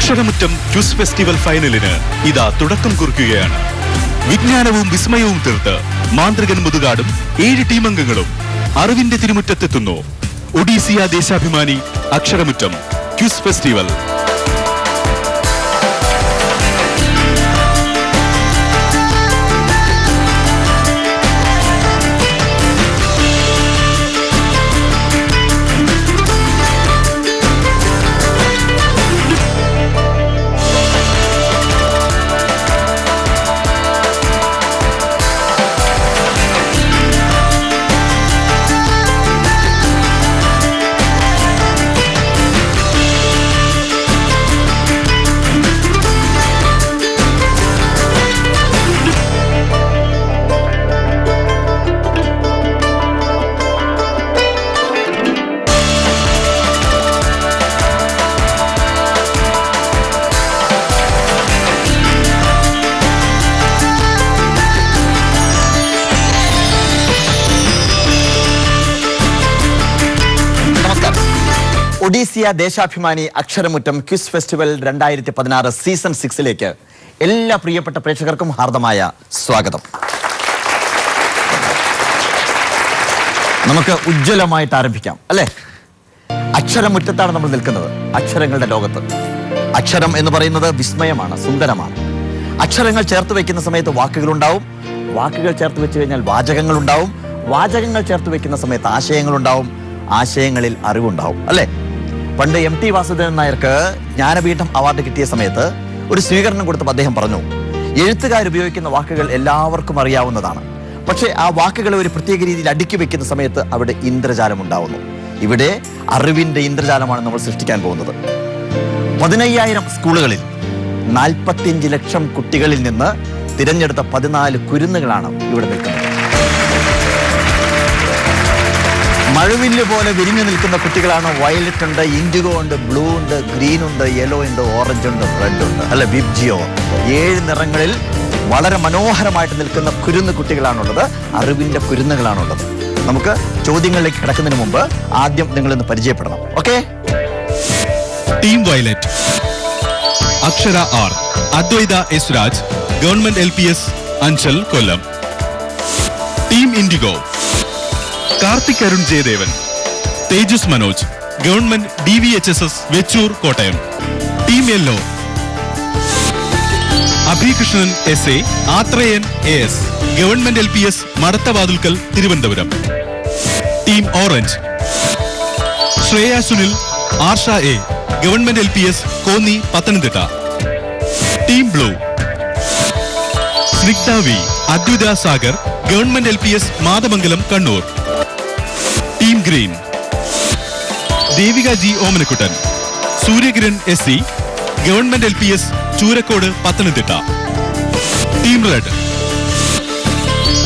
അക്ഷരമുറ്റം quiz festival ഫൈനലിന് ഇതാ തുടക്കം കുറിക്കുകയാണ്. വിജ്ഞാനവും വിസ്മയവും തീർത്ത് മാന്ത്രികൻ മുതുകാടും 7 ടീമംഗങ്ങളും അറിവിന്റെ തിരുമുറ്റത്തെത്തുന്നു. Odyssia Deshabhimani Aksharamuttam quiz festival. Odyssia Deshabhimani Aksharamuttam quiz festival 2016 season 6 എല്ലാ പ്രിയപ്പെട്ട പ്രേക്ഷകർക്കും ഹാർദമായ സ്വാഗതം. നമുക്ക് ഉജ്ജ്വലമായിട്ട് ആരംഭിക്കാം അല്ലേ? അക്ഷരമുറ്റത്താണ് നമ്മൾ നിൽക്കുന്നത്, അക്ഷരങ്ങളുടെ ലോകത്ത്. അക്ഷരം എന്ന് പറയുന്നത് വിസ്മയമാണ്, സുന്ദരമാണ്. അക്ഷരങ്ങൾ ചേർത്ത് വെക്കുന്ന സമയത്ത് വാക്കുകളുണ്ടാവും, വാക്കുകൾ ചേർത്ത് വെച്ച് കഴിഞ്ഞാൽ വാചകങ്ങളുണ്ടാവും, വാചകങ്ങൾ ചേർത്ത് വെക്കുന്ന സമയത്ത് ആശയങ്ങളുണ്ടാവും, ആശയങ്ങളിൽ അറിവുണ്ടാവും അല്ലേ? പണ്ട് MT വാസുദേവൻ നായർക്ക് ജ്ഞാനപീഠം അവാർഡ് കിട്ടിയ സമയത്ത് ഒരു സ്വീകരണം കൊടുത്തപ്പോൾ അദ്ദേഹം പറഞ്ഞു, എഴുത്തുകാരുപയോഗിക്കുന്ന വാക്കുകൾ എല്ലാവർക്കും അറിയാവുന്നതാണ്, പക്ഷേ ആ വാക്കുകളെ ഒരു പ്രത്യേക രീതിയിൽ അടുക്കി വെക്കുന്ന സമയത്ത് അവിടെ ഇന്ദ്രജാലം ഉണ്ടാവുന്നു. ഇവിടെ അറിവിന്റെ ഇന്ദ്രജാലമാണ് നമ്മൾ സൃഷ്ടിക്കാൻ പോകുന്നത്. 15,000 സ്കൂളുകളിൽ 45 ലക്ഷം കുട്ടികളിൽ നിന്ന് തിരഞ്ഞെടുത്ത 14 കുരുന്നുകളാണ് ഇവിടെ നിൽക്കുന്നത്. മഴവില്ല് പോലെ വിരിഞ്ഞു നിൽക്കുന്ന കുട്ടികളാണ്. വയലറ്റ് ഉണ്ട്, ഇൻഡിഗോ ഉണ്ട്, ബ്ലൂ ഉണ്ട്, ഗ്രീൻ ഉണ്ട്, യെല്ലോ ഉണ്ട്, ഓറഞ്ച് ഉണ്ട്, റെഡ് ഉണ്ട് അല്ലെ? വിബ്ജിയോ 7 നിറങ്ങളിൽ വളരെ മനോഹരമായിട്ട് നിൽക്കുന്ന കുരുന്ന് കുട്ടികളാണുള്ളത്, അറിവിന്റെ കുരുന്നുകളാണുള്ളത്. നമുക്ക് ചോദ്യങ്ങളിലേക്ക് കിടക്കുന്നതിന് മുമ്പ് ആദ്യം നിങ്ങളിന്ന് പരിചയപ്പെടണം. Okay? Team violet Akshara R, Advaitha S Raj, government LPS Anchal Kollam. Team indigo Karthik Arun Jayadevan, Thejas Manoj, government DVHSS Vechoor Kottayam. Team yellow Abhikrishnan SA, Athreyan AS, government LPS Madathavathukkal Thiruvananthapuram. Team orange Shreya Sunil, Arsha A, government LPS Konni Pathanamthitta. Team blue Snigdha V, Advaitha Sagar, government LPS Mathamangalam Kannur. Team green Devika G Omanakuttan, Suryakiran SC, government LPS Choorakode Pathanamthitta. Team red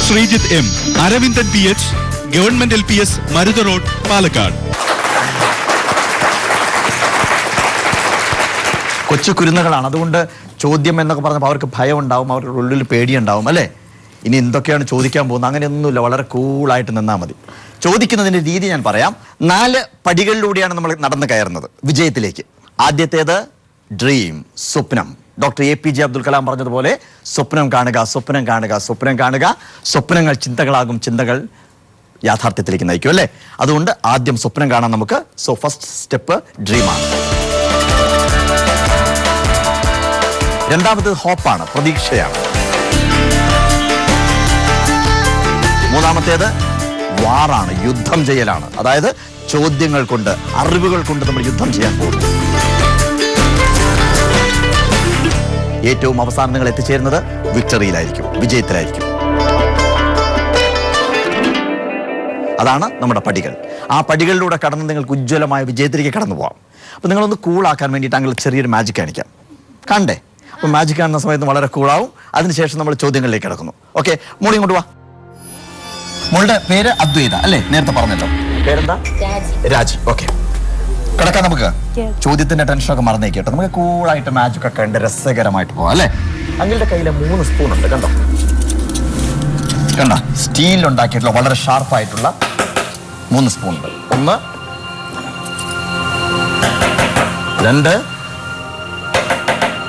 Sreejith M, Aravindan PH, government LPS Marutha road Palakkad. കൊച്ചു കുരുന്നുകളാണ്, അതുകൊണ്ട് ചോദ്യം എന്നൊക്കെ പറഞ്ഞപ്പോൾ അവർക്ക് ഭയം ഉണ്ടാവും, അവരുടെ ഉള്ളിൽ പേടിയുണ്ടാവും അല്ലേ? ഇനി എന്തൊക്കെയാണ് ചോദിക്കാൻ പോകുന്നത്, അങ്ങനെയൊന്നുമില്ല, വളരെ കൂളായിട്ട് നിന്നാൽ മതി. ചോദിക്കുന്നതിന്റെ രീതി ഞാൻ പറയാം. 4 പടികളിലൂടെയാണ് നമ്മൾ നടന്നു കയറുന്നത് വിജയത്തിലേക്ക്. ആദ്യത്തേത് ഡ്രീം, സ്വപ്നം. ഡോക്ടർ APJ അബ്ദുൽ കലാം പറഞ്ഞതുപോലെ സ്വപ്നം കാണുക, സ്വപ്നം കാണുക, സ്വപ്നം കാണുക. സ്വപ്നങ്ങൾ ചിന്തകളാകും, ചിന്തകൾ യാഥാർത്ഥ്യത്തിലേക്ക് നയിക്കും അല്ലേ? അതുകൊണ്ട് ആദ്യം സ്വപ്നം കാണാൻ നമുക്ക്. സോ ഫസ്റ്റ് സ്റ്റെപ്പ് ഡ്രീമാണ്. രണ്ടാമത് ഹോപ്പാണ്, പ്രതീക്ഷയാണ്. മൂന്നാമത്തേത് വാറാണ്, യുദ്ധം ചെയ്യലാണ്. അതായത് ചോദ്യങ്ങൾ കൊണ്ട്, അറിവുകൾ കൊണ്ട് നമ്മൾ യുദ്ധം ചെയ്യാൻ പോകുന്നു. ഏറ്റവും അവസാനം നിങ്ങൾ എത്തിച്ചേരുന്നത് വിക്ടറിയിലായിരിക്കും, വിജയത്തിലായിരിക്കും. അതാണ് നമ്മുടെ പടികൾ. ആ പടികളിലൂടെ കടന്ന് നിങ്ങൾക്ക് ഉജ്ജ്വലമായ വിജയത്തിലേക്ക് കടന്നു പോകാം. അപ്പം നിങ്ങളൊന്ന് കൂളാക്കാൻ വേണ്ടിയിട്ട് അങ്ങനെ ചെറിയൊരു മാജിക് കാണിക്കാം. കണ്ടേ? അപ്പം മാജിക് കാണുന്ന സമയത്ത് വളരെ കൂളാവും. അതിനുശേഷം നമ്മൾ ചോദ്യങ്ങളിലേക്ക് കിടക്കുന്നു. ഓക്കെ, മോളി ഇങ്ങോട്ട് വാ. മോളുടെ പേര് അദ്വൈത അല്ലേ? നേരത്തെ പറഞ്ഞല്ലോ. പേരെന്താ? രാജി. ഓക്കെ, കിടക്കാം നമുക്ക്. ചോദ്യത്തിന്റെ ടെൻഷനൊക്കെ മറന്നേക്കട്ടെ. നമുക്ക് കൂളായിട്ട് മാജിക് ഒക്കെ ഉണ്ട്, രസകരമായിട്ട് പോവാം അല്ലേ? അങ്ങളുടെ കയ്യിലെ 3 സ്പൂൺ ഉണ്ട്, കണ്ടോ? കണ്ട, സ്റ്റീലിൽ ഉണ്ടാക്കിയിട്ടുള്ള വളരെ ഷാർപ്പായിട്ടുള്ള 3 സ്പൂൺ ഉണ്ട്. 1, 2,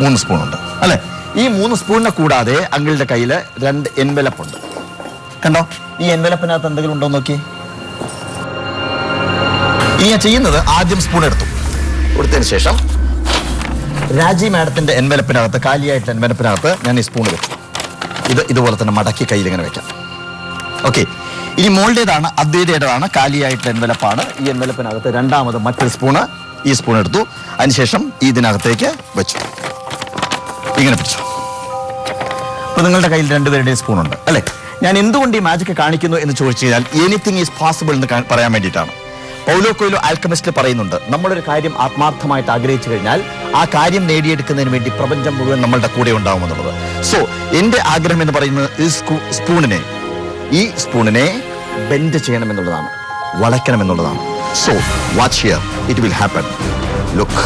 3 സ്പൂൺ ഉണ്ട് അല്ലെ? ഈ 3 സ്പൂണിനെ കൂടാതെ അങ്കിളുടെ കയ്യിൽ 2 എൻവലപ്പ് ഉണ്ട്. കണ്ടോ? ഈ എൻവലപ്പിനകത്ത് എന്തെങ്കിലും ഉണ്ടോ നോക്കി. ഇനി ഞാൻ ചെയ്യുന്നത് ആദ്യം സ്പൂൺ കൊടുത്തതിന് ശേഷം രാജി മാഡത്തിന്റെ എൻവലപ്പിനകത്ത്, കാലിയായിട്ടുള്ള എൻവലപ്പിനകത്ത് ഞാൻ ഈ സ്പൂൺ വെച്ചു. ഇതുപോലെ തന്നെ മടക്കി കയ്യിൽ ഇങ്ങനെ വെക്കാം. ഓക്കെ. ഇനി മോളുടേതാണ്, അദ്വൈതയുടേതാണ്, കാലിയായിട്ടുള്ള എൻവലപ്പാണ്. ഈ എൻവലപ്പിനകത്ത് രണ്ടാമത് മറ്റൊരു സ്പൂണ്, ഈ സ്പൂൺ എടുത്തു. അതിനുശേഷം ഇതിനകത്തേക്ക് വെച്ചു. ഇങ്ങനെ പിടിച്ചു. അപ്പൊ നിങ്ങളുടെ കയ്യിൽ രണ്ടുപേരുടെയും സ്പൂൺ ഉണ്ട് അല്ലെ? ഞാൻ എന്തുകൊണ്ട് ഈ മാജിക് കാണിക്കുന്നു എന്ന് ചോദിച്ചു കഴിഞ്ഞാൽ എനിത്തിങ് ഈസ് പോസിബിൾ എന്ന് പറയാൻ വേണ്ടിയിട്ടാണ്. പൗലോ കൊയ്ലോ ആൽക്കമിസ്റ്റിൽ പറയുന്നുണ്ട്, നമ്മളൊരു കാര്യം ആത്മാർത്ഥമായിട്ട് ആഗ്രഹിച്ചു കഴിഞ്ഞാൽ ആ കാര്യം നേടിയെടുക്കുന്നതിന് വേണ്ടി പ്രപഞ്ചം മുഴുവൻ നമ്മളുടെ കൂടെ ഉണ്ടാവുമെന്നുള്ളത്. സോ എന്റെ ആഗ്രഹം എന്ന് പറയുന്നത് ഈ സ്പൂണിനെ ബെൻഡ് ചെയ്യണമെന്നുള്ളതാണ്, വളയ്ക്കണമെന്നുള്ളതാണ്. So watch here, it will happen. Look.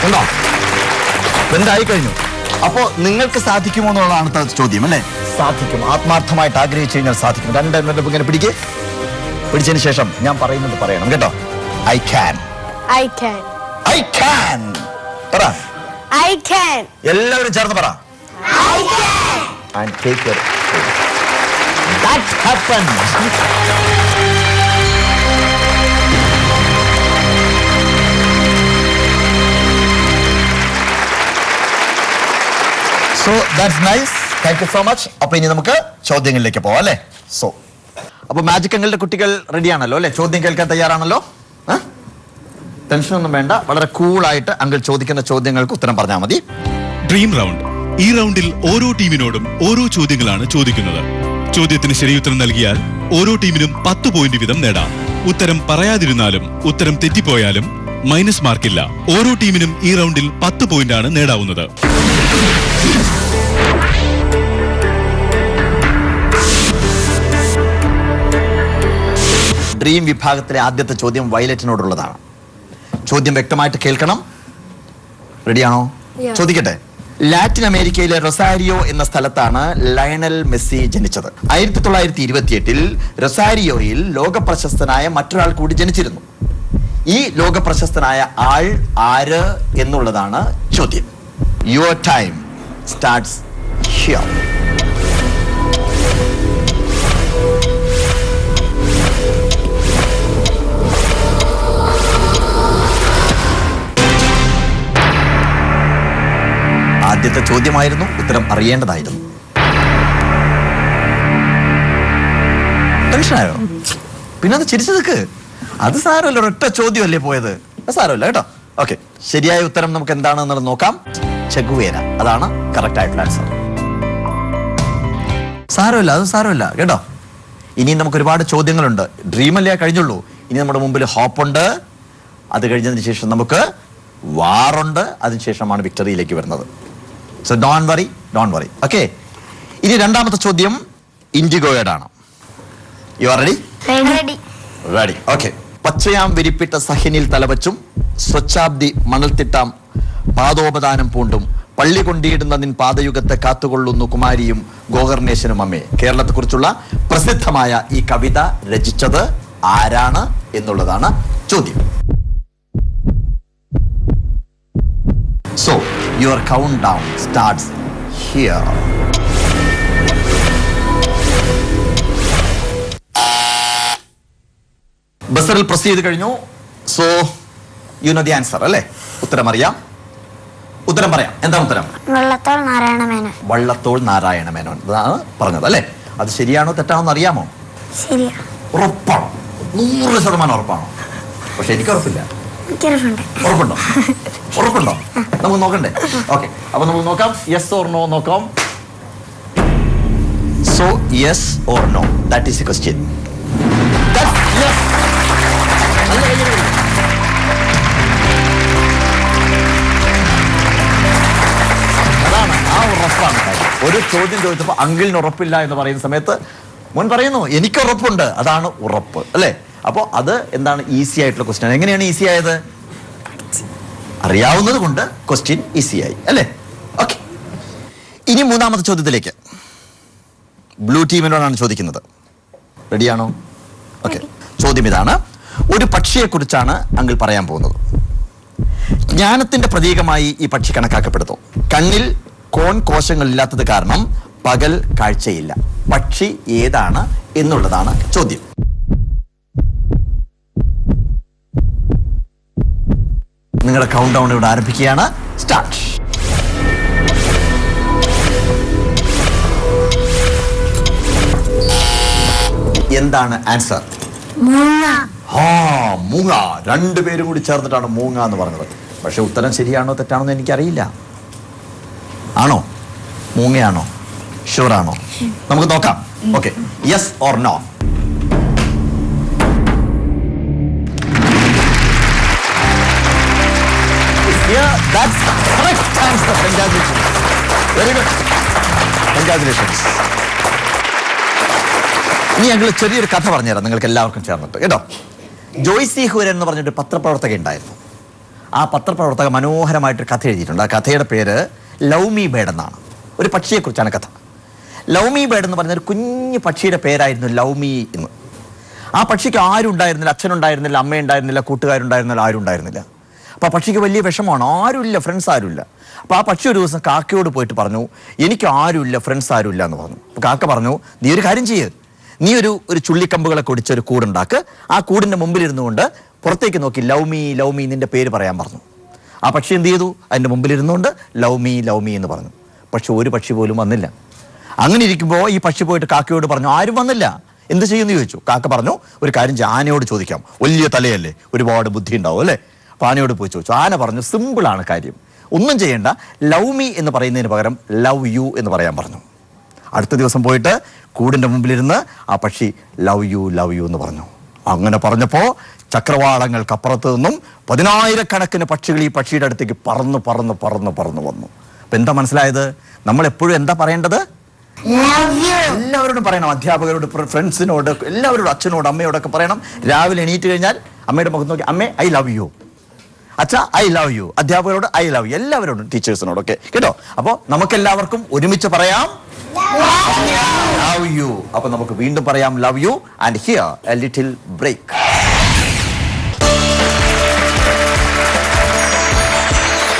ഉണ്ടോ? ബെൻഡായി കഴിഞ്ഞു. അപ്പോ നിങ്ങൾക്ക് സാധിക്കുമോ എന്നുള്ളതാണ് ചോദ്യം അല്ലേ? സാധിക്കും. ആത്മാർത്ഥമായിട്ട് ആഗ്രഹിച്ചു കഴിഞ്ഞാൽ സാധിക്കും. 2 എൻവലപ്പ് ഇങ്ങനെ പിടിച്ചതിന് ശേഷം ഞാൻ പറയുന്നത് പറയണം കേട്ടോ. I can. പറ. എല്ലാവരും ചേർന്ന് പറ. And take your... That happened. So that's nice. Thank you so much. അപ്പൊ ഇനി നമുക്ക് ചോദ്യങ്ങളിലേക്ക് പോവാം അല്ലേ? അപ്പൊ മാജിക് അങ്കിളുടെ കുട്ടികൾ റെഡിയാണല്ലോ അല്ലെ? ചോദ്യം കേൾക്കാൻ തയ്യാറാണല്ലോ? ടെൻഷനൊന്നും വേണ്ട. വളരെ കൂളായിട്ട് അങ്കിൾ ചോദിക്കുന്ന ചോദ്യങ്ങൾക്ക് ഉത്തരം പറഞ്ഞാൽ മതി. Dream round. ഈ റൗണ്ടിൽ ഓരോ ടീമിനോടും ഓരോ ചോദ്യങ്ങളാണ് ചോദിക്കുന്നത്. ചോദ്യത്തിന് ശരിയുത്തരം നൽകിയാൽ ഓരോ ടീമിനും 10 പോയിന്റ് വീതം നേടാം. ഉത്തരം പറയാതിരുന്നാലും ഉത്തരം തെറ്റിപ്പോയാലും മൈനസ് മാർക്കില്ല. ഓരോ ടീമിനും ഈ റൗണ്ടിൽ 10 പോയിന്റാണ് നേടാവുന്നത്. ഡ്രീം വിഭാഗത്തിലെ ആദ്യത്തെ ചോദ്യം വയലറ്റിനോടുള്ളതാണ്. ചോദ്യം വ്യക്തമായിട്ട് കേൾക്കണം. റെഡിയാണോ? ചോദിക്കട്ടെ. ലാറ്റിൻ അമേരിക്കയിലെ റൊസാരിയോ എന്ന സ്ഥലത്താണ് ലയണൽ മെസ്സി ജനിച്ചത്. 1928 റൊസാരിയോയിൽ ലോകപ്രശസ്തനായ മറ്റൊരാൾ കൂടി ജനിച്ചിരുന്നു. ഈ ലോകപ്രശസ്തനായ ആൾ ആര് എന്നുള്ളതാണ് ചോദ്യം. Your time starts here. ആദ്യത്തെ ചോദ്യമായിരുന്നു, ഉത്തരം അറിയേണ്ടതായിരുന്നു. ടെൻഷനായോ? പിന്നെ അത് ചിരിച്ചു നിൽക്ക്. അത് സാരമല്ല, ഒരൊറ്റ ചോദ്യമല്ലേ പോയത്. സാരമല്ല കേട്ടോ. ഓക്കെ, ശരിയായ ഉത്തരം നമുക്ക് എന്താണെന്നുള്ളത് നോക്കാം. ചെഗുവേര, അതാണ് കറക്റ്റ് ആയിട്ടുള്ള ആൻസർ. സാരമില്ല, അത് സാരമില്ല കേട്ടോ. ഇനിയും നമുക്ക് ഒരുപാട് ചോദ്യങ്ങളുണ്ട്. ഡ്രീമല്ലേ കഴിഞ്ഞുള്ളൂ. ഇനി നമ്മുടെ മുമ്പിൽ ഹോപ്പുണ്ട്. അത് കഴിഞ്ഞതിന് ശേഷം നമുക്ക് വാറുണ്ട്. അതിനുശേഷമാണ് വിക്ടറിയിലേക്ക് വരുന്നത്. So don't worry. ഓക്കെ, ഇനി രണ്ടാമത്തെ ചോദ്യം ഇൻഡിഗോയോടാണ്. You are ready? Ready. Okay. പച്ചയാം വിരിപ്പിട്ട സഹിനിൽ തലവച്ചും സ്വച്ഛാബ്ദി മണൽത്തിട്ടാം പാദോപദാനം പൂണ്ടും പള്ളി കൊണ്ടിയിടുന്ന നിൻ പാദയുഗത്തെ കാത്തുകൊള്ളുന്നു കുമാരിയും ഗോകർണേശനും അമ്മേ. കേരളത്തെ കുറിച്ചുള്ള പ്രസിദ്ധമായ ഈ കവിത രചിച്ചത് ആരാണ് എന്നുള്ളതാണ് ചോദ്യം. So, your countdown starts here. ബസറിൽ പ്രസ് ചെയ്ത് കഴിഞ്ഞു. So you know the answer അല്ലേ? ഉത്തരം അറിയാം. ഉത്തരം പറയാം. എന്താണ് ഉത്തരം? വള്ളത്തോൾ നാരായണ മേനോൻ അതാണ് പറഞ്ഞത് അല്ലേ? അത് ശരിയാണോ തെറ്റാണോ അറിയാമോ? ഉറപ്പാണോ? 100% ഉറപ്പാണോ? പക്ഷെ എനിക്ക് ഉറപ്പില്ല. ഉറപ്പുണ്ടോ? നമുക്ക് നോക്കണ്ടേ? ഓക്കെ, അപ്പൊ നമുക്ക് നോക്കാം. യെസ് ഓർ നോ നോക്കാം. So yes or no, that is a question. അതാണ് ആ ഉറപ്പാണ്. ഒരു ചോദ്യം ചോദിച്ചപ്പോൾ അങ്കിളിന് ഉറപ്പില്ല എന്ന് പറയുന്ന സമയത്ത് മോൻ പറയുന്നു എനിക്ക് ഉറപ്പുണ്ട്. അതാണ് ഉറപ്പ് അല്ലേ? അപ്പോൾ അത് എന്താണ്? ഈസി ആയിട്ടുള്ള ക്വസ്റ്റ്യൻ. എങ്ങനെയാണ് ഈസി ആയത്? അറിയാവുന്നത് കൊണ്ട് ക്വസ്റ്റ്യൻ ഈസി ആയി അല്ലേ? ഓക്കെ, ഇനി മൂന്നാമത്തെ ചോദ്യത്തിലേക്ക്. ബ്ലൂ ടീമിനോടാണ് ചോദിക്കുന്നത്. റെഡിയാണോ? ഓക്കെ. ചോദ്യം ഇതാണ്. ഒരു പക്ഷിയെ കുറിച്ചാണ് അങ്കിൾ പറയാൻ പോകുന്നത്. ജ്ഞാനത്തിന്റെ പ്രതീകമായി ഈ പക്ഷി കണക്കാക്കപ്പെടുന്നു. കണ്ണിൽ കോൺ കോശങ്ങളില്ലാത്തത് കാരണം പകൽ കാഴ്ചയില്ല. പക്ഷി ഏതാണ് എന്നുള്ളതാണ് ചോദ്യം. നിങ്ങളുടെ കൗണ്ട് ഡൗൺ ഇവിടെ ആരംഭിക്കുകയാണ്. സ്റ്റാർട്ട്. എന്താണ് ആൻസർ? മൂങ്ങ. രണ്ടുപേരും കൂടി ചേർന്നിട്ടാണ് മൂങ്ങ എന്ന് പറഞ്ഞത്. പക്ഷെ ഉത്തരം ശരിയാണോ തെറ്റാണോ എന്ന് എനിക്കറിയില്ല. ആണോ? മൂങ്ങയാണോ? ഷുവർ ആണോ? നമുക്ക് നോക്കാം. Okay. Yes or no? That's correct answer. Congratulations. Very good. Congratulations. ഇനി ഞങ്ങൾ ചെറിയൊരു കഥ പറഞ്ഞുതരാം നിങ്ങൾക്ക് എല്ലാവർക്കും ചേർന്നിട്ട് കേട്ടോ. ജോയ്സി ഹൂരൻ എന്ന് പറഞ്ഞിട്ട് പത്രപ്രവർത്തക ഉണ്ടായിരുന്നു. ആ പത്രപ്രവർത്തക മനോഹരമായിട്ടൊരു കഥ എഴുതിയിട്ടുണ്ട്. ആ കഥയുടെ പേര് ലവ് മീ ബേർഡ് എന്നാണ്. ഒരു പക്ഷിയെക്കുറിച്ചാണ് കഥ. ലവ് മീ ബേർഡ് എന്ന് പറഞ്ഞ ഒരു കുഞ്ഞു പക്ഷിയുടെ പേരായിരുന്നു ലവ് മീ എന്ന്. ആ പക്ഷിക്ക് ആരും ഉണ്ടായിരുന്നില്ല. അച്ഛനുണ്ടായിരുന്നില്ല, അമ്മയുണ്ടായിരുന്നില്ല, കൂട്ടുകാരുണ്ടായിരുന്നില്ല, ആരും ഉണ്ടായിരുന്നില്ല. അപ്പോൾ ആ പക്ഷിക്ക് വലിയ വിഷമമാണ്. ആരുമില്ല, ഫ്രണ്ട്സ് ആരുമില്ല. അപ്പോൾ ആ പക്ഷി ഒരു ദിവസം കാക്കയോട് പോയിട്ട് പറഞ്ഞു, എനിക്ക് ആരുമില്ല, ഫ്രണ്ട്സ് ആരുമില്ല എന്ന് പറഞ്ഞു. അപ്പോൾ കാക്ക പറഞ്ഞു, നീ ഒരു കാര്യം ചെയ്യ്, നീ ഒരു ചുള്ളിക്കമ്പുകളൊക്കെ ഒടിച്ചൊരു കൂടുണ്ടാക്ക്. ആ കൂടിൻ്റെ മുമ്പിലിരുന്നു കൊണ്ട് പുറത്തേക്ക് നോക്കി ലവ് മീ നിന്റെ പേര് പറയാൻ പറഞ്ഞു. ആ പക്ഷി എന്ത് ചെയ്തു? അതിൻ്റെ മുമ്പിലിരുന്നുകൊണ്ട് ലവ് മീ എന്ന് പറഞ്ഞു. പക്ഷെ ഒരു പക്ഷി പോലും വന്നില്ല. അങ്ങനെ ഇരിക്കുമ്പോൾ ഈ പക്ഷി പോയിട്ട് കാക്കയോട് പറഞ്ഞു, ആരും വന്നില്ല, എന്ത് ചെയ്യുമെന്ന് ചോദിച്ചു. കാക്ക പറഞ്ഞു, ഒരു കാര്യം ചെയ്യാം, ആനയോട് ചോദിക്കാം, വലിയ തലയല്ലേ, ഒരുപാട് ബുദ്ധി ഉണ്ടാവും അല്ലേ. അപ്പോൾ ആനയോട് പോയി ചോദിച്ചു. ആന പറഞ്ഞു, സിമ്പിളാണ് കാര്യം, ഒന്നും ചെയ്യേണ്ട, ലവ് മീ എന്ന് പറയുന്നതിന് പകരം ലവ് യു എന്ന് പറയാൻ പറഞ്ഞു. അടുത്ത ദിവസം പോയിട്ട് കൂടിൻ്റെ മുമ്പിലിരുന്ന് ആ പക്ഷി ലവ് യു എന്ന് പറഞ്ഞു. അങ്ങനെ പറഞ്ഞപ്പോൾ ചക്രവാളങ്ങൾക്കപ്പുറത്ത് നിന്നും 10,000-കണക്കിന് പക്ഷികൾ ഈ പക്ഷിയുടെ അടുത്തേക്ക് പറന്ന് വന്നു. അപ്പം എന്താ മനസ്സിലായത്? നമ്മൾ എപ്പോഴും എന്താ പറയേണ്ടത്? എല്ലാവരോടും പറയണം. അധ്യാപകരോട്, ഫ്രണ്ട്സിനോട്, എല്ലാവരോടും, അച്ഛനോട്, അമ്മയോടൊക്കെ പറയണം. രാവിലെ എണീറ്റ് കഴിഞ്ഞാൽ അമ്മയുടെ മുഖത്ത് നോക്കി, അമ്മേ ഐ ലവ് യു, അച്ഛ ഐ ലവ് യു, അധ്യാപകരോട് ഐ ലവ് യു, എല്ലാവരോടും, ടീച്ചേഴ്സിനോടൊക്കെ കേട്ടോ. അപ്പോൾ നമുക്കെല്ലാവർക്കും ഒരുമിച്ച് പറയാം ലവ് യു. അപ്പൊ നമുക്ക് വീണ്ടും പറയാം love you. And here a little break.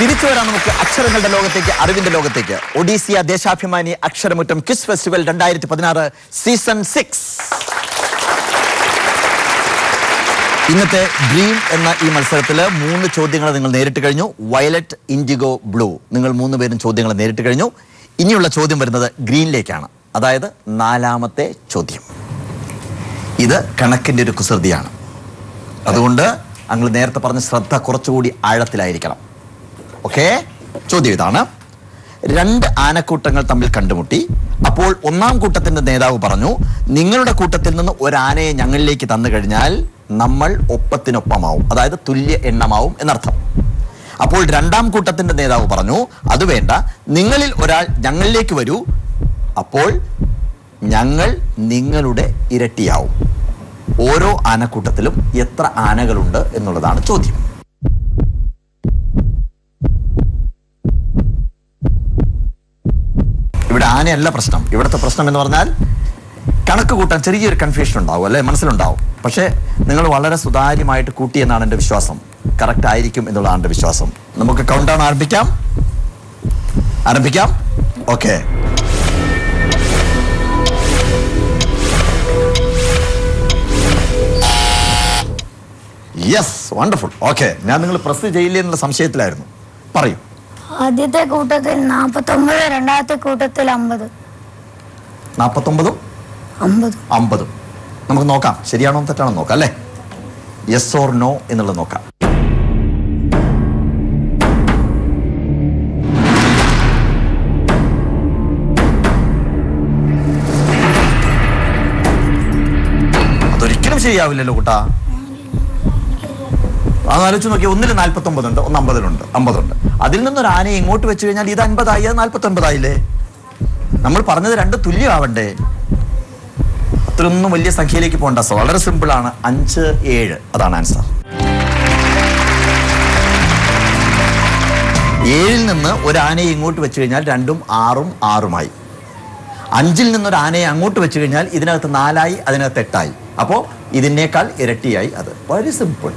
തിരിച്ചു വരാം നമുക്ക് അക്ഷരങ്ങളുടെ ലോകത്തേക്ക്, അറിവിന്റെ ലോകത്തേക്ക്. ഒഡീസിയ Deshabhimani Aksharamuttam quiz festival 2016 season 6. ഇന്നത്തെ ഡ്രീം എന്ന ഈ മത്സരത്തിൽ 3 ചോദ്യങ്ങൾ നിങ്ങൾ നേരിട്ട് കഴിഞ്ഞു. വയലറ്റ്, ഇൻഡിഗോ, ബ്ലൂ, നിങ്ങൾ 3 പേരും ചോദ്യങ്ങൾ നേരിട്ട് കഴിഞ്ഞു. ഇനിയുള്ള ചോദ്യം വരുന്നത് ഗ്രീനിലേക്കാണ്. അതായത് 4ാമത്തെ ചോദ്യം. ഇത് കണക്കിന്റെ ഒരു കുസൃതിയാണ്. അതുകൊണ്ട് നിങ്ങൾ നേരത്തെ പറഞ്ഞ ശ്രദ്ധ കുറച്ചുകൂടി ആഴത്തിലായിരിക്കണം. ഓക്കെ. ചോദ്യം ഇതാണ്. 2 ആനക്കൂട്ടങ്ങൾ തമ്മിൽ കണ്ടുമുട്ടി. അപ്പോൾ 1-ാം കൂട്ടത്തിന്റെ നേതാവ് പറഞ്ഞു, നിങ്ങളുടെ കൂട്ടത്തിൽ നിന്ന് ഒരു ആനയെ ഞങ്ങളിലേക്ക് തന്നു കഴിഞ്ഞാൽ നമ്മൾ ഒപ്പത്തിനൊപ്പമാവും, അതായത് തുല്യ എണ്ണമാവും എന്നർത്ഥം. അപ്പോൾ 2-ാം കൂട്ടത്തിന്റെ നേതാവ് പറഞ്ഞു, അത് വേണ്ട, നിങ്ങളിൽ ഒരാൾ ഞങ്ങളിലേക്ക് വരൂ, അപ്പോൾ ഞങ്ങൾ നിങ്ങളുടെ ഇരട്ടിയാവും. ഓരോ ആനക്കൂട്ടത്തിലും എത്ര ആനകളുണ്ട് എന്നുള്ളതാണ് ചോദ്യം. ഇവിടെ ആനയല്ല പ്രശ്നം. ഇവിടുത്തെ പ്രശ്നം എന്ന് പറഞ്ഞാൽ കണക്ക് കൂട്ടാൻ ചെറിയൊരു കൺഫ്യൂഷൻ ഉണ്ടാവും അല്ലേ, മനസ്സിലുണ്ടാവും. പക്ഷേ നിങ്ങൾ വളരെ സുതാര്യമായിട്ട് കൂട്ടിയെന്നാണ് എൻ്റെ വിശ്വാസം. കറക്റ്റ് ആയിരിക്കും എന്നുള്ളതാണ് എൻ്റെ വിശ്വാസം. നമുക്ക് കൗണ്ട് ഡൗൺ ആരംഭിക്കാം. ഓക്കെ. Yes, wonderful. ഓക്കെ. ഞാൻ നിങ്ങൾ പ്രസ് ചെയ്യില്ലേ എന്നുള്ള സംശയത്തിലായിരുന്നു. പറയൂ. ആദ്യത്തെ കൂട്ടത്തിൽ 49, രണ്ടാമത്തെ കൂട്ടത്തിൽ 50. 49ഉം 50. നമുക്ക് നോക്കാം ശരിയാണോ തെറ്റാണോ നോക്കാം അല്ലേ. യെസ് ഓർ നോ എന്നുള്ളത് നോക്കാം. അതൊരിക്കലും ശരിയാവില്ലല്ലോ കൂട്ടാ. അതാലോചിച്ച് നോക്കിയാൽ 1-ൽ 49 ഉണ്ട്, 1 50 ഉണ്ട്. അതിൽ നിന്നൊരു ആനയെ ഇങ്ങോട്ട് വെച്ച് കഴിഞ്ഞാൽ ഇത് 50 ആയി, അത് 49 ആയില്ലേ. നമ്മൾ പറഞ്ഞത് 2 തുല്യമാവണ്ടേ. അത്രയൊന്നും വലിയ സംഖ്യയിലേക്ക് പോകണ്ട. വളരെ സിമ്പിൾ ആണ്. 5, 7 അതാണ് ആൻസർ. 7-ൽ നിന്ന് ഒരു ആനയെ ഇങ്ങോട്ട് വെച്ച് കഴിഞ്ഞാൽ 2ഉം 6ഉം 6ഉമായി. 5-ൽ നിന്നൊരു ആനയെ അങ്ങോട്ട് വെച്ച് കഴിഞ്ഞാൽ ഇതിനകത്ത് 4ആയി, അതിനകത്ത് 8ആയി. അപ്പോൾ ഇതിനേക്കാൾ ഇരട്ടിയായി. അത് വളരെ സിമ്പിൾ.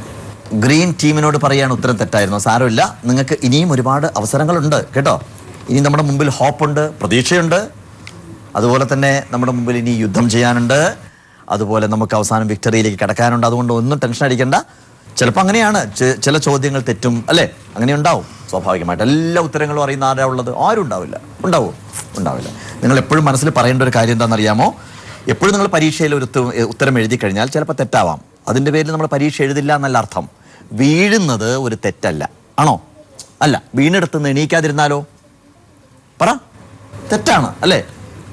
ഗ്രീൻ ടീമിനോട് പറയാണ് ഉത്തരം തെറ്റായിരുന്നു. സാരമില്ല, നിങ്ങൾക്ക് ഇനിയും ഒരുപാട് അവസരങ്ങളുണ്ട് കേട്ടോ. ഇനി നമ്മുടെ മുമ്പിൽ ഹോപ്പുണ്ട്, പ്രതീക്ഷയുണ്ട്. അതുപോലെ തന്നെ നമ്മുടെ മുമ്പിൽ ഇനി യുദ്ധം ചെയ്യാനുണ്ട്. അതുപോലെ നമുക്ക് അവസാനം വിക്ടറിയിലേക്ക് കടക്കാനുണ്ട്. അതുകൊണ്ട് ഒന്നും ടെൻഷൻ അടിക്കണ്ട. ചിലപ്പോൾ അങ്ങനെയാണ്, ചില ചോദ്യങ്ങൾ തെറ്റും അല്ലേ, അങ്ങനെ ഉണ്ടാവും സ്വാഭാവികമായിട്ട്. എല്ലാ ഉത്തരങ്ങളും അറിയുന്ന ആരാ ഉള്ളത്? ആരും ഉണ്ടാവില്ല. ഉണ്ടാവില്ല. നിങ്ങൾ എപ്പോഴും മനസ്സിൽ പറയേണ്ട ഒരു കാര്യം എന്താണെന്നറിയാമോ? എപ്പോഴും നിങ്ങൾ പരീക്ഷയിൽ ഒരു ഉത്തരം എഴുതി കഴിഞ്ഞാൽ ചിലപ്പോൾ തെറ്റാവാം. അതിൻ്റെ പേരിൽ നമ്മൾ പരീക്ഷ എഴുതില്ല എന്നല്ല അർത്ഥം. വീഴുന്നത് ഒരു തെറ്റല്ല, ആണോ? അല്ല. വീണെടുത്ത് എണീക്കാതിരുന്നാലോ? പറ, തെറ്റാണ് അല്ലേ?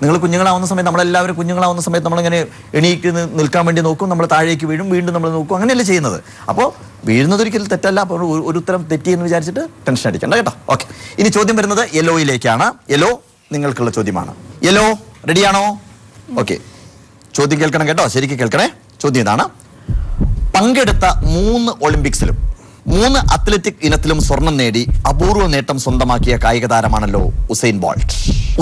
നിങ്ങൾ കുഞ്ഞുങ്ങളാവുന്ന സമയത്ത്, നമ്മളെല്ലാവരും കുഞ്ഞുങ്ങളാവുന്ന സമയത്ത് നമ്മളിങ്ങനെ എണീക്ക് നിൽക്കാൻ വേണ്ടി നോക്കും, നമ്മൾ താഴേക്ക് വീഴും, വീണ്ടും നമ്മൾ നോക്കും, അങ്ങനെയല്ലേ ചെയ്യുന്നത്. അപ്പോൾ വീഴുന്നത് ഒരിക്കലും തെറ്റല്ല. അപ്പോൾ ഒരു ഉത്തരം തെറ്റിയെന്ന് വിചാരിച്ചിട്ട് ടെൻഷൻ അടിക്കണ്ട കേട്ടോ. ഓക്കെ, ഇനി ചോദ്യം വരുന്നത് യെല്ലോയിലേക്കാണ്. യെല്ലോ നിങ്ങൾക്കുള്ള ചോദ്യമാണ്. യെല്ലോ റെഡിയാണോ? ഓക്കെ, ചോദ്യം കേൾക്കണം കേട്ടോ, ശരിക്കും കേൾക്കണേ. ചോദ്യം ഇതാണ്: പങ്കെടുത്ത 3 ഒളിമ്പിക്സിലും 3 അത്ലറ്റിക് ഇനത്തിലും സ്വർണം നേടി അപൂർവ നേട്ടം സ്വന്തമാക്കിയ കായിക താരമാണല്ലോ ഉസൈൻ ബോൾട്ട്.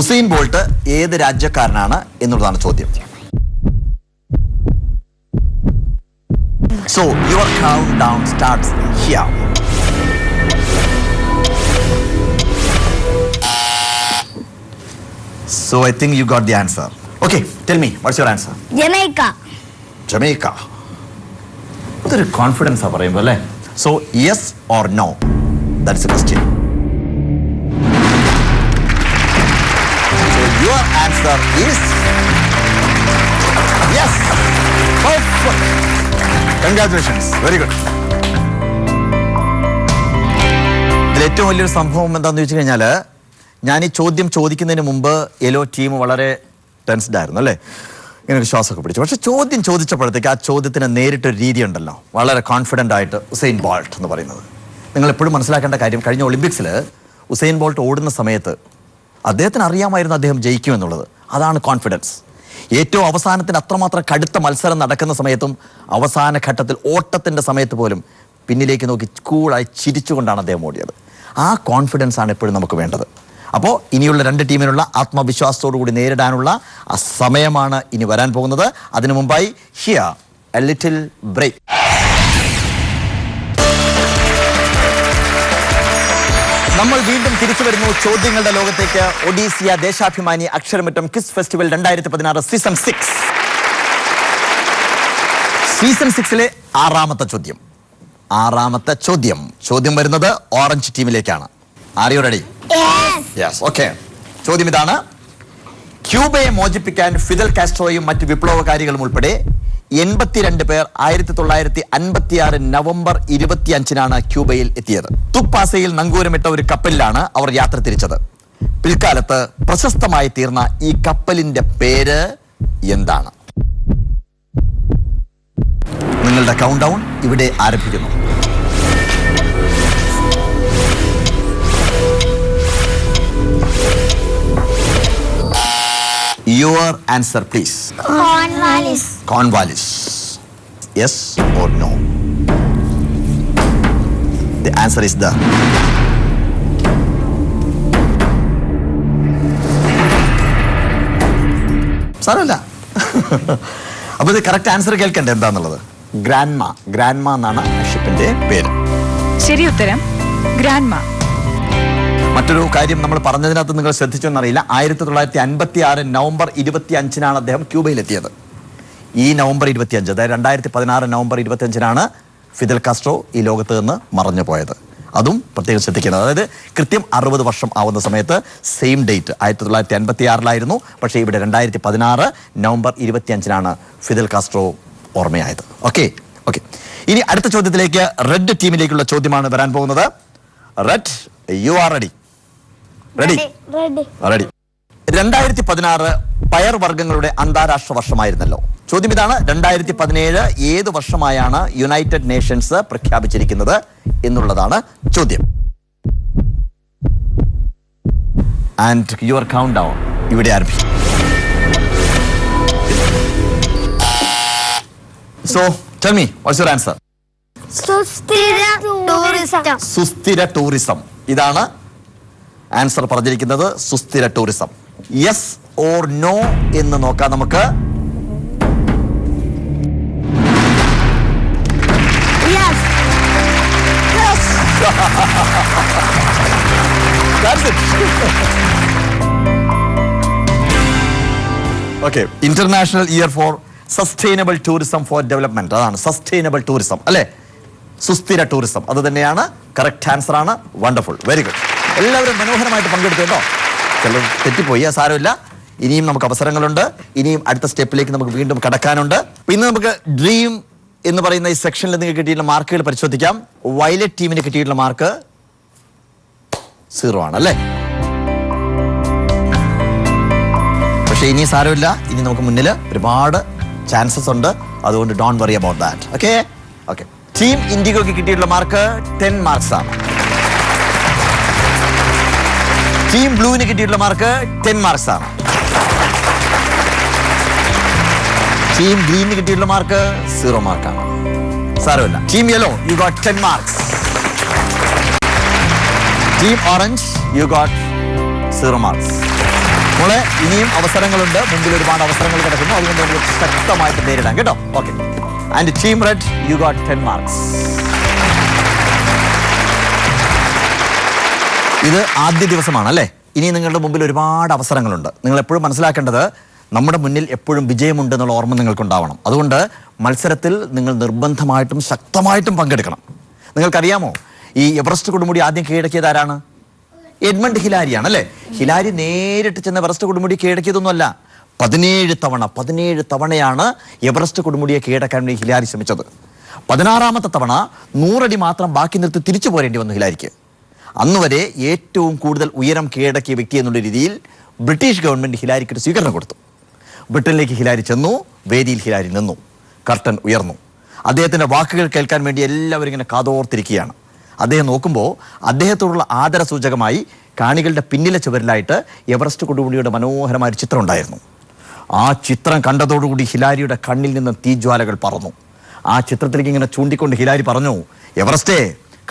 ഉസൈൻ ബോൾട്ട് ഏത് രാജ്യക്കാരനാണ് എന്നുള്ളതാണ് ചോദ്യം. So your countdown starts here. So I think you got the answer. Okay, tell me, what's your answer? Jamaica. അതൊരു കോൺഫിഡൻസാ പറയുമ്പോൾ അല്ലേ? So yes or no? That's the question. So your answer is yes. Perfect. Congratulations. Very good. ഇതിൽ ഏറ്റവും വലിയൊരു സംഭവം എന്താണെന്ന് ചോദിച്ചു കഴിഞ്ഞാൽ, ഞാൻ ഈ ചോദ്യം ചോദിക്കുന്നതിന് മുമ്പ് യെല്ലോ ടീം വളരെ ടെൻസ്ഡ് ആയിരുന്നു അല്ലേ, ഇങ്ങനെ ശ്വാസമൊക്കെ പിടിച്ചു. പക്ഷെ ചോദ്യം ചോദിച്ചപ്പോഴത്തേക്ക് ആ ചോദ്യത്തിന് നേരിട്ടൊരു രീതി ഉണ്ടല്ലോ, വളരെ കോൺഫിഡൻ്റ് ആയിട്ട് ഉസൈൻ ബോൾട്ട് എന്ന് പറയുന്നത്. നിങ്ങൾ എപ്പോഴും മനസ്സിലാക്കേണ്ട കാര്യം, കഴിഞ്ഞ ഒളിമ്പിക്സിൽ ഉസൈൻ ബോൾട്ട് ഓടുന്ന സമയത്ത് അദ്ദേഹത്തിന് അറിയാമായിരുന്നു അദ്ദേഹം ജയിക്കുമെന്നുള്ളത്. അതാണ് കോൺഫിഡൻസ്. ഏറ്റവും അവസാനത്തിന് അത്രമാത്രം കടുത്ത മത്സരം നടക്കുന്ന സമയത്തും അവസാന ഘട്ടത്തിൽ ഓട്ടത്തിൻ്റെ സമയത്ത് പോലും പിന്നിലേക്ക് നോക്കി കൂളായി ചിരിച്ചുകൊണ്ടാണ് അദ്ദേഹം ഓടിയത്. ആ കോൺഫിഡൻസ് ആണ് എപ്പോഴും നമുക്ക് വേണ്ടത്. അപ്പോൾ ഇനിയുള്ള 2 ടീമിനുള്ള ആത്മവിശ്വാസത്തോടു കൂടി നേരിടാനുള്ള ആ സമയമാണ് ഇനി വരാൻ പോകുന്നത്. അതിനു മുമ്പായി ഹിയർ എ ലിറ്റിൽ ബ്രേക്ക്. നമ്മൾ വീണ്ടും തിരിച്ചു വരുന്നു ചോദ്യങ്ങളുടെ ലോകത്തേക്ക്. ഒഡീസിയ Deshabhimani Aksharamuttam quiz festival 2016 season 6. Season 6-ലെ 6ാമത്തെ ചോദ്യം. ചോദ്യം വരുന്നത് ഓറഞ്ച് ടീമിലേക്കാണ്. Are you ready? Yes. Okay, ചോദ്യം ഇതാണ്: ക്യൂബയെ മോചിപ്പിക്കാൻ ഫിദൽ കാസ്ട്രോയും മറ്റ് വിപ്ലവകാരികളും ഉൾപ്പെടെ 82 പേർ 1956 നവംബർ 25-നാണ് ക്യൂബയിൽ എത്തിയത്. തുപ്പാസയിൽ നങ്കൂരമിട്ട ഒരു കപ്പലിലാണ് അവർ യാത്ര തിരിച്ചത്. പിൽക്കാലത്ത് പ്രശസ്തമായി തീർന്ന ഈ കപ്പലിന്റെ പേര് എന്താണ്? നിങ്ങളുടെ കൗണ്ട് ഡൗൺ ഇവിടെ ആരംഭിക്കുന്നു. Your answer, please. Cornwallis. Yes or no? The answer is the സാരമില്ല. അപ്പൊ ഇത് കറക്റ്റ് ആൻസർ കേൾക്കണ്ടേ എന്താന്നുള്ളത്? ഗ്രാൻഡ്മ എന്നാണ് ഷിപ്പിന്റെ പേര്. ശരി ഉത്തരം ഗ്രാൻഡ്മ. മറ്റൊരു കാര്യം നമ്മൾ പറഞ്ഞതിനകത്ത് നിങ്ങൾ ശ്രദ്ധിച്ചോന്നറിയില്ല, 1956 നവംബർ 25-നാണ് അദ്ദേഹം ക്യൂബയിലെത്തിയത്. ഈ നവംബർ 25, അതായത് 2016 നവംബർ 25-നാണ് ഫിദൽ കാസ്ട്രോ ഈ ലോകത്ത് നിന്ന് മറഞ്ഞു പോയത്. അതും പ്രത്യേകം ശ്രദ്ധിക്കുന്നത്. അതായത് കൃത്യം 60 വർഷം ആവുന്ന സമയത്ത് സെയിം ഡേറ്റ് 1956-ലായിരുന്നു. പക്ഷേ ഇവിടെ 2016 നവംബർ 25-നാണ് ഫിദൽ കാസ്ട്രോ ഓർമ്മയായത്. ഓക്കെ. ഇനി അടുത്ത ചോദ്യത്തിലേക്ക്, റെഡ് ടീമിലേക്കുള്ള ചോദ്യമാണ് വരാൻ പോകുന്നത്. Red, U are ready? Ready. 2016 പയർ വർഗ്ഗങ്ങളുടെ അന്താരാഷ്ട്ര വർഷമായിരുന്നല്ലോ. ചോദ്യം ഇതാണ്: 2017 ഏത് വർഷമായാണ് യുണൈറ്റഡ് നേഷൻസ് പ്രഖ്യാപിച്ചിരിക്കുന്നത് എന്നുള്ളതാണ് ചോദ്യം. ആൻഡ് യുവർ കൗണ്ട് ഡൗൺ ഇവിടെ ആരംഭിക്കും. So tell me, what's your answer? സുസ്ഥിര ടൂറിസം. ഇതാണ് ആൻസർ പറഞ്ഞിരിക്കുന്നത് സുസ്ഥിര ടൂറിസം. യെസ് ഓർ നോ എന്ന് നോക്കാം നമുക്ക്. That's it. Okay. International Year for Sustainable Tourism for Development. അതാണ് സസ്റ്റൈനബിൾ ടൂറിസം അല്ലേ? സുസ്ഥിര ടൂറിസം അത് തന്നെയാണ്. കറക്റ്റ് ആൻസർ ആണ്. Wonderful, very good. എല്ലാവരും മനോഹരമായിട്ട് പങ്കെടുത്തു കേട്ടോ. ചിലർ തെറ്റിപ്പോയി, സാരമില്ല. ഇനിയും നമുക്ക് അവസരങ്ങളുണ്ട്. ഇനിയും അടുത്ത സ്റ്റെപ്പിലേക്ക് നമുക്ക് വീണ്ടും കടക്കാനുണ്ട്. ഇന്ന് നമുക്ക് ഡ്രീം എന്ന് പറയുന്ന ഈ സെക്ഷനിൽ നിങ്ങൾക്ക് കിട്ടിയിട്ടുള്ള മാർക്കുകൾ പരിശോധിക്കാം. വയലറ്റ് ടീമിന് കിട്ടിയിട്ടുള്ള മാർക്ക് 0 ആണ് അല്ലേ? പക്ഷെ ഇനി സാരമില്ല. ഇനി നമുക്ക് മുന്നിൽ ഒരുപാട് ചാൻസസ് ഉണ്ട്. അതുകൊണ്ട് don't worry about that. Okay okay. Team ഇൻഡിഗോക്ക് കിട്ടിയിട്ടുള്ള മാർക്ക് 10 മാർക്സ് ആണ്. ടീം ബ്ലൂവിന് കിട്ടിയിട്ടുള്ള മാർക്ക് 10 മാർക്സ് ആണ്. ടീം ഗ്രീനിന് കിട്ടിയിട്ടുള്ള മാർക്ക് 0 മാർക്കാണ്. സാരമില്ല. Team yellow you got 10 marks. Team orange you got 0 marks. മോളെ ഇനിയും അവസരങ്ങളുണ്ട്. മുമ്പിൽ ഒരുപാട് അവസരങ്ങൾ കിടക്കുന്നു. അതുകൊണ്ട് നമുക്ക് ശക്തമായിട്ട് നേരിടാം കേട്ടോ. Okay. And team red U got 10 marks. ഇത് ആദ്യ ദിവസമാണ് അല്ലേ? ഇനി നിങ്ങളുടെ മുമ്പിൽ ഒരുപാട് അവസരങ്ങളുണ്ട്. നിങ്ങൾ എപ്പോഴും മനസ്സിലാക്കേണ്ടത് നമ്മുടെ മുന്നിൽ എപ്പോഴും വിജയമുണ്ട് എന്നുള്ള ഓർമ്മ നിങ്ങൾക്കുണ്ടാവണം. അതുകൊണ്ട് മത്സരത്തിൽ നിങ്ങൾ നിർബന്ധമായിട്ടും ശക്തമായിട്ടും പങ്കെടുക്കണം. നിങ്ങൾക്കറിയാമോ ഈ എവറസ്റ്റ് കൊടുമുടി ആദ്യം കീഴടക്കിയത് ആരാണ്? എഡ്മണ്ട് ഹിലാരിയാണ് അല്ലേ? ഹിലാരി നേരിട്ട് ചെന്ന് എവറസ്റ്റ് കൊടുമുടി കീഴടക്കിയതൊന്നുമല്ല. 17 തവണയാണ് എവറസ്റ്റ് കൊടുമുടിയെ കീഴടക്കാൻ വേണ്ടി ഹിലാരി ശ്രമിച്ചത്. 16ാമത്തെ തവണ 100 അടി മാത്രം ബാക്കി നിർത്തി തിരിച്ചു പോരേണ്ടി വന്നു ഹിലാരിക്ക്. അന്നുവരെ ഏറ്റവും കൂടുതൽ ഉയരം കീഴടക്കിയ വ്യക്തി എന്നുള്ള രീതിയിൽ ബ്രിട്ടീഷ് ഗവൺമെന്റ് ഹിലാരിക്ക് ഒരു സ്വീകരണം കൊടുത്തു. ബ്രിട്ടനിലേക്ക് ഹിലാരി ചെന്നു. വേദിയിൽ ഹിലാരി നിന്നു. കർട്ടൻ ഉയർന്നു. അദ്ദേഹത്തിന്റെ വാക്കുകൾ കേൾക്കാൻ വേണ്ടി എല്ലാവരും ഇങ്ങനെ കാതോർത്തിരിക്കുകയാണ്. അദ്ദേഹം നോക്കുമ്പോൾ അദ്ദേഹത്തോടുള്ള ആദര സൂചകമായി കാണികളുടെ പിന്നിലെ ചുവരിലായിട്ട് എവറസ്റ്റ് കൊടുമുടിയുടെ മനോഹരമായ ഒരു ചിത്രം ഉണ്ടായിരുന്നു. ആ ചിത്രം കണ്ടതോടുകൂടി ഹിലാരിയുടെ കണ്ണിൽ നിന്ന് തീജ്വാലകൾ പറന്നു. ആ ചിത്രത്തിലേക്ക് ഇങ്ങനെ ചൂണ്ടിക്കൊണ്ട് ഹിലാരി പറഞ്ഞു, എവറസ്റ്റേ,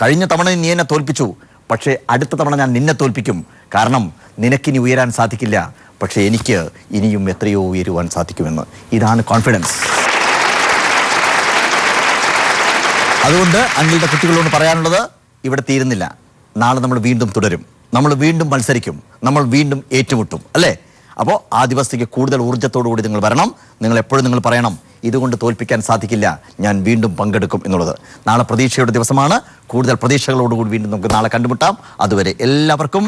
കഴിഞ്ഞ തവണ നീ എന്നെ തോൽപ്പിച്ചു. പക്ഷേ അടുത്ത തവണ ഞാൻ നിന്നെ തോൽപ്പിക്കും. കാരണം നിനക്കിനി ഉയരാൻ സാധിക്കില്ല, പക്ഷേ എനിക്ക് ഇനിയും എത്രയോ ഉയരുവാൻ സാധിക്കുമെന്ന്. ഇതാണ് കോൺഫിഡൻസ്. അതുകൊണ്ട് അങ്ങളുടെ കുട്ടികളോട് പറയാനുള്ളത്, ഇവിടെ തീരുന്നില്ല. നാളെ നമ്മൾ വീണ്ടും തുടരും. നമ്മൾ വീണ്ടും മത്സരിക്കും. നമ്മൾ വീണ്ടും ഏറ്റുമുട്ടും അല്ലേ? അപ്പോൾ ആ ദിവസത്തേക്ക് കൂടുതൽ ഊർജ്ജത്തോടുകൂടി നിങ്ങൾ വരണം. നിങ്ങൾ എപ്പോഴും നിങ്ങൾ പറയണം, ഇതുകൊണ്ട് തോൽപ്പിക്കാൻ സാധിക്കില്ല, ഞാൻ വീണ്ടും പങ്കെടുക്കും എന്നുള്ളത്. നാളെ പ്രതീക്ഷയുടെ ദിവസമാണ്. കൂടുതൽ പ്രതീക്ഷകളോടുകൂടി വീണ്ടും നമുക്ക് നാളെ കണ്ടുമുട്ടാം. അതുവരെ എല്ലാവർക്കും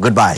ഗുഡ് ബൈ.